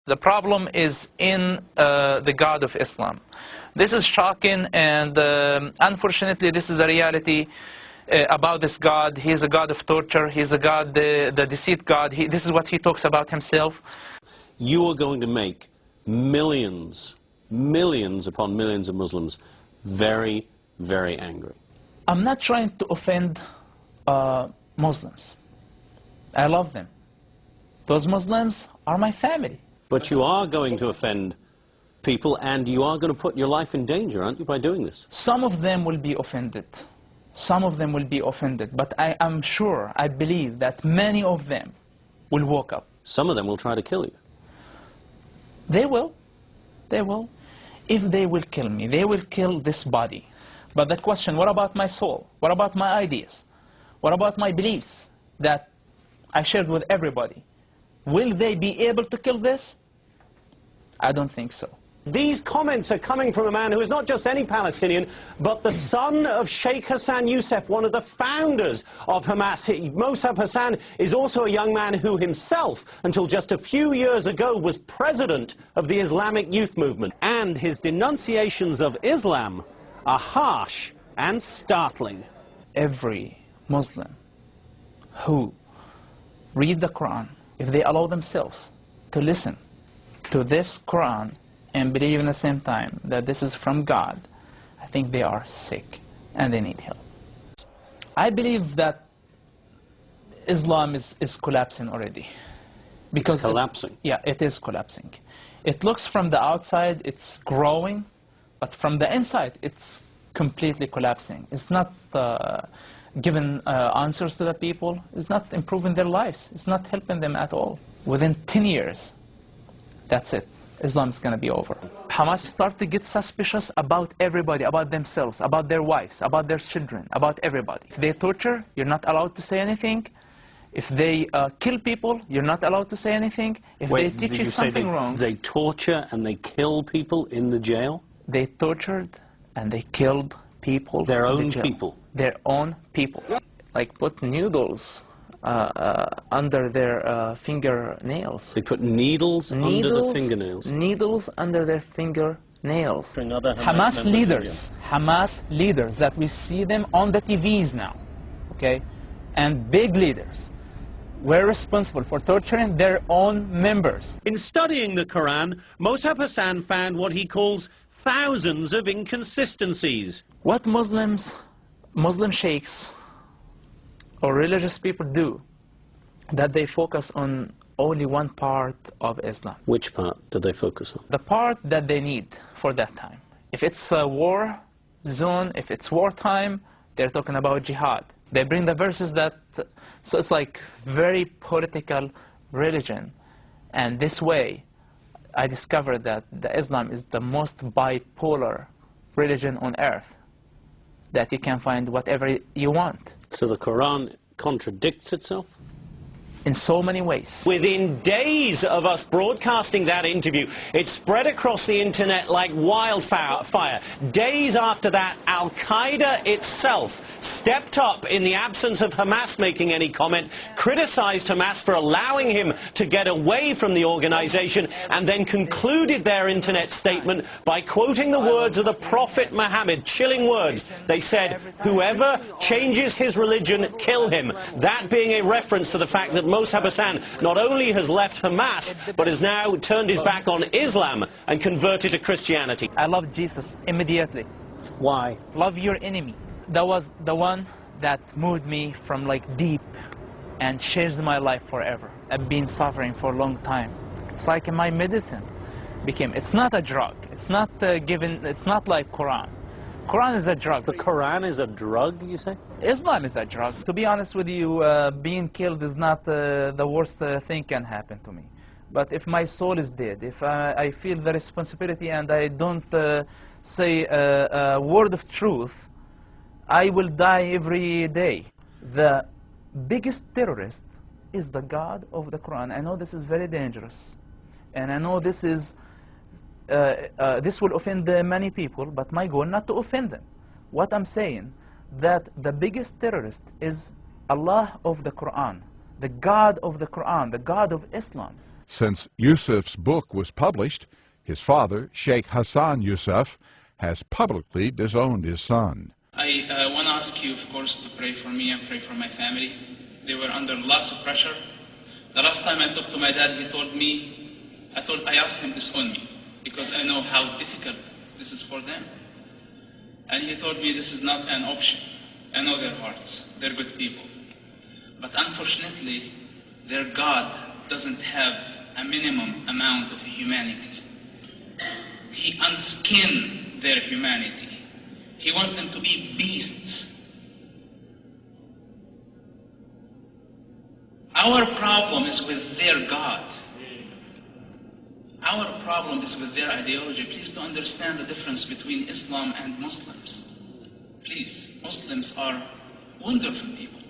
The problem is in the God of Islam. This is shocking, and unfortunately this is the reality about this God. He is a God of torture. He is a God, the deceit God. This is what he talks about himself. You are going to make millions, millions upon millions of Muslims very, very angry. I'm not trying to offend Muslims. I love them. Those Muslims are my family. But you are going to offend people, and you are going to put your life in danger, aren't you, by doing this? Some of them will be offended. Some of them will be offended. But I am sure, I believe that many of them will wake up. Some of them will try to kill you. They will. They will. If they will kill me, they will kill this body. But the question, what about my soul? What about my ideas? What about my beliefs that I shared with everybody? Will they be able to kill this? I don't think so. These comments are coming from a man who is not just any Palestinian, but the son of Sheikh Hassan Youssef, one of the founders of Hamas. Mossab Hassan is also a young man who himself, until just a few years ago, was president of the Islamic Youth Movement. And his denunciations of Islam are harsh and startling. Every Muslim who read the Quran, if they allow themselves to listen to this Quran and believe in the same time that this is from God, I think they are sick and they need help. I believe that Islam is collapsing already. Because it's collapsing? Yeah, it is collapsing. It looks from the outside, it's growing, but from the inside, it's completely collapsing. It's not giving answers to the people. It's not improving their lives. It's not helping them at all. Within 10 years, that's it. Islam is going to be over. Hamas start to get suspicious about everybody, about themselves, about their wives, about their children, about everybody. If they torture, you're not allowed to say anything. If they kill people, you're not allowed to say anything. If they teach you something wrong... They torture and they kill people in the jail? They tortured and they killed people. Their own people? Their own people. Like put needles under their fingernails. They put needles under the fingernails? Needles under their fingernails. Hamas leaders that we see them on the TVs now, okay, and big leaders were responsible for torturing their own members. In studying the Quran, Mossab Hassan found what he calls thousands of inconsistencies. What Muslim sheikhs or religious people do, that they focus on only one part of Islam. Which part do they focus on? The part that they need for that time. If it's a war zone, if it's wartime, they're talking about jihad. They bring the verses that, so it's like very political religion. And this way, I discovered that Islam is the most bipolar religion on earth, that you can find whatever you want. So the Quran contradicts itself? In so many ways. Within days of us broadcasting that interview, it spread across the internet like wildfire. Days after that, Al-Qaeda itself stepped up in the absence of Hamas making any comment, criticized Hamas for allowing him to get away from the organization, and then concluded their internet statement by quoting the words of the Prophet Muhammad, chilling words. They said, "Whoever changes his religion, kill him." That being a reference to the fact that Mossab Hassan not only has left Hamas, but has now turned his back on Islam and converted to Christianity. I love Jesus immediately. Why? Love your enemy. That was the one that moved me from like deep and changed my life forever. I've been suffering for a long time. It's like my medicine became. It's not a drug. It's not given. It's not like Quran. Quran is a drug. The Quran is a drug, you say? Islam is a drug. To be honest with you, being killed is not the worst thing can happen to me. But if my soul is dead, if I feel the responsibility and I don't say a word of truth, I will die every day. The biggest terrorist is the God of the Quran. I know this is very dangerous, and I know this is this will offend many people, but my goal not to offend them. What I'm saying, that the biggest terrorist is Allah of the Quran, the God of the Quran, the God of Islam. Since Yusuf's book was published, his father, Sheikh Hassan Yusuf, has publicly disowned his son. I want to ask you, of course, to pray for me and pray for my family. They were under lots of pressure. The last time I talked to my dad, he told me, I asked him to disown me because I know how difficult this is for them. And he told me this is not an option. I know their hearts. They're good people. But unfortunately, their God doesn't have a minimum amount of humanity. He unskinned their humanity. He wants them to be beasts. Our problem is with their God. Our problem is with their ideology. Please to understand the difference between Islam and Muslims. Please, Muslims are wonderful people.